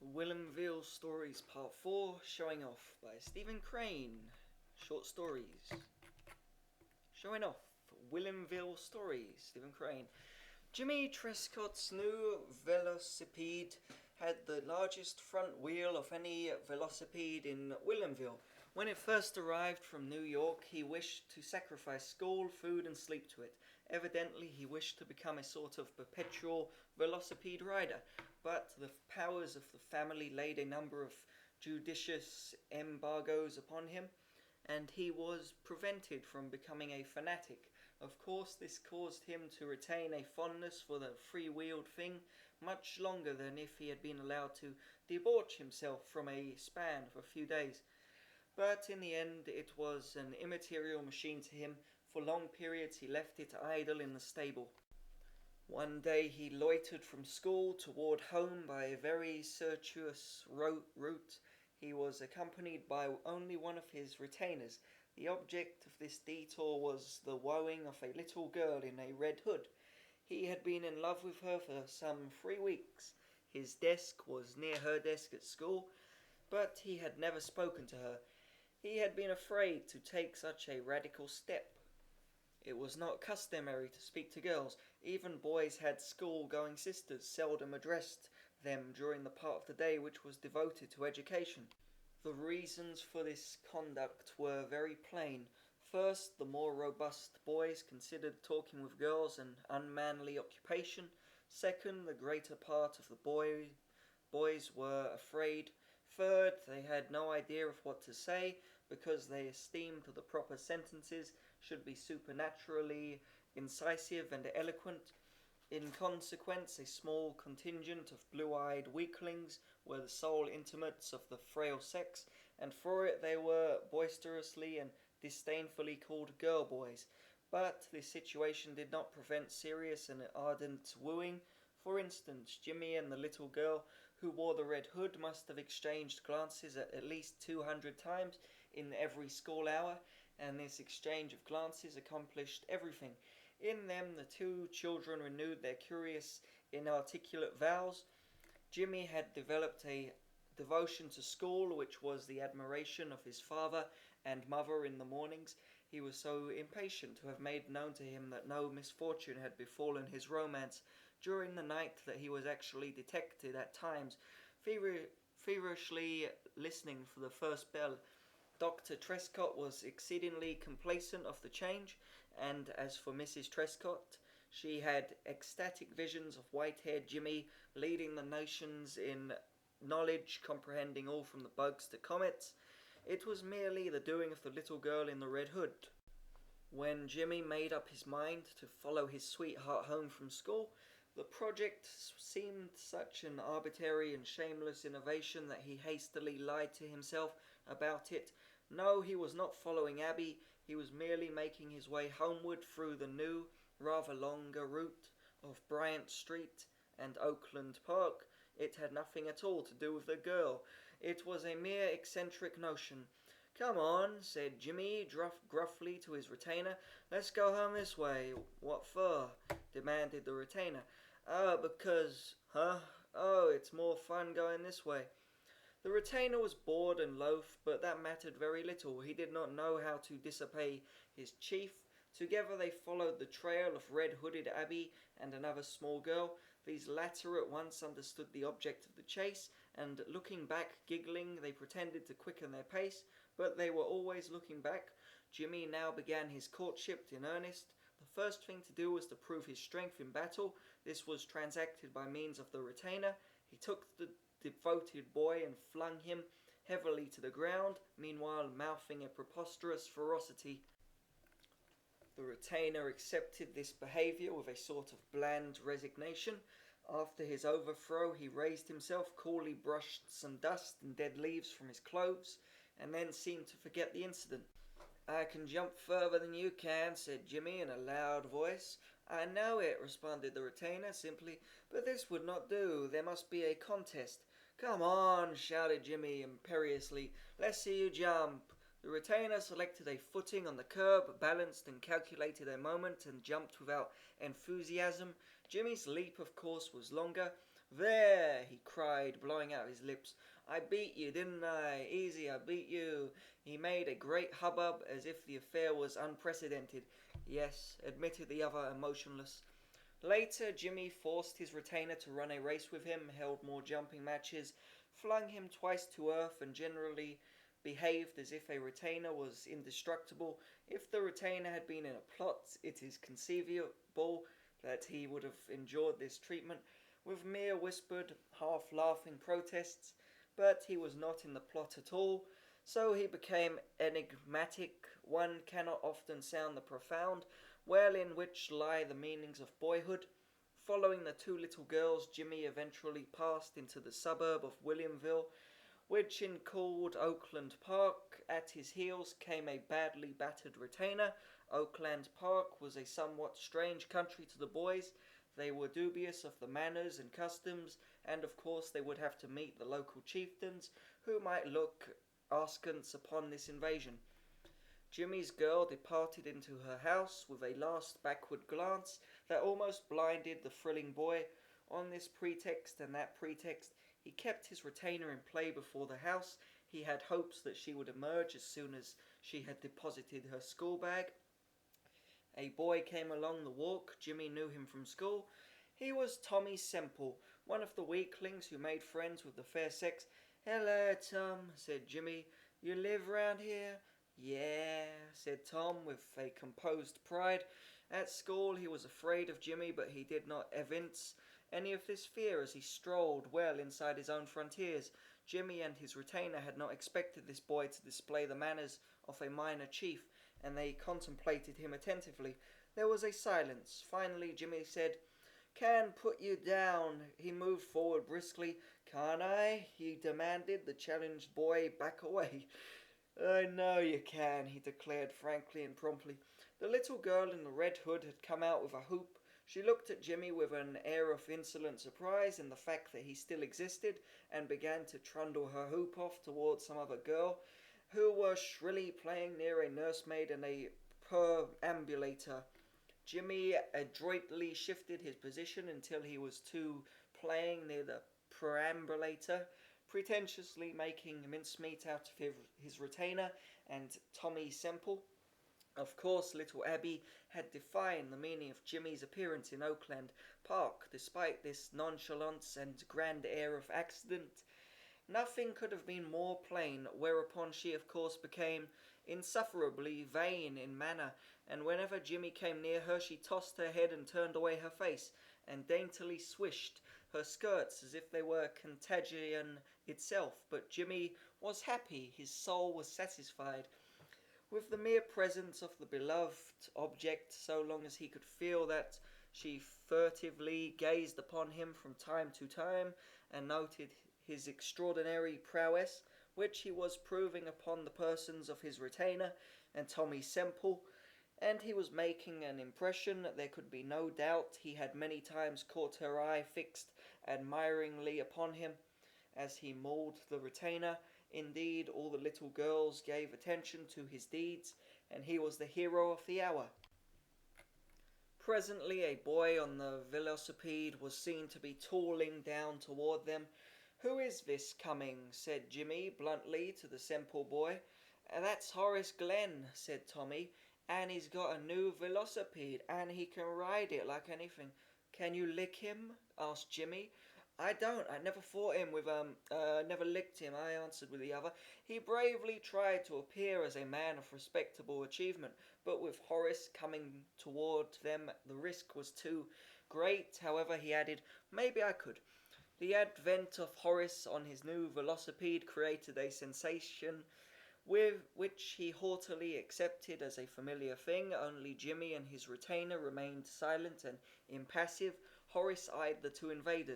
Whilomville Stories Part 4 Showing Off by Stephen Crane. Short stories. Showing Off. Whilomville Stories. Stephen Crane. Jimmy Trescott's new velocipede had the largest front wheel of any velocipede in Whilomville. When it first arrived from New York, he wished to sacrifice school, food, and sleep to it. Evidently, he wished to become a sort of perpetual velocipede rider, but the powers of the family laid a number of judicious embargoes upon him, and he was prevented from becoming a fanatic. Of course, this caused him to retain a fondness for the free-wheeled thing much longer than if he had been allowed to debauch himself from a span of a few days. But in the end, it was an immaterial machine to him. For long periods he left it idle in the stable. One day he loitered from school toward home by a very circuitous route. He was accompanied by only one of his retainers. The object of this detour was the wooing of a little girl in a red hood. He had been in love with her for some 3 weeks. His desk was near her desk at school, but he had never spoken to her. He had been afraid to take such a radical step. It was not customary to speak to girls. Even boys had school-going sisters, seldom addressed them during the part of the day which was devoted to education. The reasons for this conduct were very plain. First, the more robust boys considered talking with girls an unmanly occupation. Second, the greater part of the boys were afraid. Third, they had no idea of what to say, because they esteemed the proper sentences should be supernaturally incisive and eloquent. In consequence, a small contingent of blue-eyed weaklings were the sole intimates of the frail sex, and for it they were boisterously and disdainfully called girl boys. But this situation did not prevent serious and ardent wooing. For instance, Jimmy and the little girl who wore the red hood must have exchanged glances at least 200 times in every school hour, and this exchange of glances accomplished everything. In them the two children renewed their curious, inarticulate vows. Jimmy had developed a devotion to school, which was the admiration of his father and mother in the mornings. He was so impatient to have made known to him that no misfortune had befallen his romance during the night that he was actually detected at times feverishly listening for the first bell. Dr. Trescott was exceedingly complacent of the change, and as for Mrs. Trescott, she had ecstatic visions of white-haired Jimmy leading the nations in knowledge, comprehending all from the bugs to comets. It was merely the doing of the little girl in the red hood. When Jimmy made up his mind to follow his sweetheart home from school, the project seemed such an arbitrary and shameless innovation that he hastily lied to himself about it. No, he was not following Abby. He was merely making his way homeward through the new, rather longer route of Bryant Street and Oakland Park. It had nothing at all to do with the girl. It was a mere eccentric notion. "Come on," said Jimmy gruffly to his retainer. "Let's go home this way." "What for?" demanded the retainer. Because, huh? Oh, it's more fun going this way." The retainer was bored and loath, but that mattered very little. He did not know how to disobey his chief. Together they followed the trail of red-hooded Abby and another small girl. These latter at once understood the object of the chase, and looking back, giggling, they pretended to quicken their pace, but they were always looking back. Jimmy now began his courtship in earnest. The first thing to do was to prove his strength in battle. This was transacted by means of the retainer. He took the devoted boy and flung him heavily to the ground, meanwhile mouthing a preposterous ferocity. The retainer accepted this behaviour with a sort of bland resignation. After his overthrow he raised himself, coolly brushed some dust and dead leaves from his clothes, and then seemed to forget the incident. "I can jump further than you can," said Jimmy in a loud voice. "I know it," responded the retainer simply, "but this would not do. There must be a contest." "Come on," shouted Jimmy imperiously. "Let's see you jump." The retainer selected a footing on the curb, balanced and calculated a moment, and jumped without enthusiasm. Jimmy's leap, of course, was longer. "There!" he cried, blowing out his lips. "I beat you, didn't I? Easy, I beat you." He made a great hubbub as if the affair was unprecedented. "Yes," admitted the other, emotionless. Later, Jimmy forced his retainer to run a race with him, held more jumping matches, flung him twice to earth, and generally behaved as if a retainer was indestructible. If the retainer had been in a plot, it is conceivable that he would have endured this treatment with mere whispered, half-laughing protests, but he was not in the plot at all, so he became enigmatic. One cannot often sound the profound well in which lie the meanings of boyhood. Following the two little girls, Jimmy eventually passed into the suburb of Whilomville, which is called Oakland Park. At his heels came a badly battered retainer. Oakland Park was a somewhat strange country to the boys. They were dubious of the manners and customs, and of course they would have to meet the local chieftains, who might look askance upon this invasion. Jimmy's girl departed into her house with a last backward glance that almost blinded the thrilling boy. On this pretext and that pretext, he kept his retainer in play before the house. He had hopes that she would emerge as soon as she had deposited her school bag. A boy came along the walk. Jimmy knew him from school. He was Tommy Semple, one of the weaklings who made friends with the fair sex. "Hello, Tom," said Jimmy. "You live round here?" "Yeah," said Tom with a composed pride. At school he was afraid of Jimmy, but he did not evince any of this fear as he strolled well inside his own frontiers. Jimmy and his retainer had not expected this boy to display the manners of a minor chief, and they contemplated him attentively. There was a silence. Finally Jimmy said, "Can put you down." He moved forward briskly. "Can't I?" he demanded. The challenged boy back away. "I know you can," he declared frankly and promptly. The little girl in the red hood had come out with a hoop. She looked at Jimmy with an air of insolent surprise in the fact that he still existed, and began to trundle her hoop off towards some other girl, who were shrilly playing near a nursemaid and a perambulator. Jimmy adroitly shifted his position until he was playing near the perambulator, pretentiously making mincemeat out of his retainer and Tommy Semple. Of course, little Abby had defined the meaning of Jimmy's appearance in Oakland Park, despite this nonchalance and grand air of accident. Nothing could have been more plain, whereupon she of course became insufferably vain in manner, and whenever Jimmy came near her she tossed her head and turned away her face, and daintily swished her skirts as if they were contagion itself. But Jimmy was happy, his soul was satisfied with the mere presence of the beloved object, so long as he could feel that she furtively gazed upon him from time to time, and noted his extraordinary prowess, which he was proving upon the persons of his retainer and Tommy Semple, and he was making an impression. There could be no doubt he had many times caught her eye fixed admiringly upon him as he mauled the retainer. Indeed, all the little girls gave attention to his deeds, and he was the hero of the hour. Presently a boy on the velocipede was seen to be tooling down toward them. "Who is this coming?" said Jimmy bluntly to the Semple boy. "That's Horace Glenn," said Tommy, "and he's got a new velocipede, and he can ride it like anything." "Can you lick him?" asked Jimmy. "I don't. I never fought him with never licked him," I answered with the other. He bravely tried to appear as a man of respectable achievement, but with Horace coming toward them the risk was too great. However, he added, "Maybe I could." The advent of Horace on his new velocipede created a sensation with which he haughtily accepted as a familiar thing. Only Jimmy and his retainer remained silent and impassive. Horace eyed the two invaders.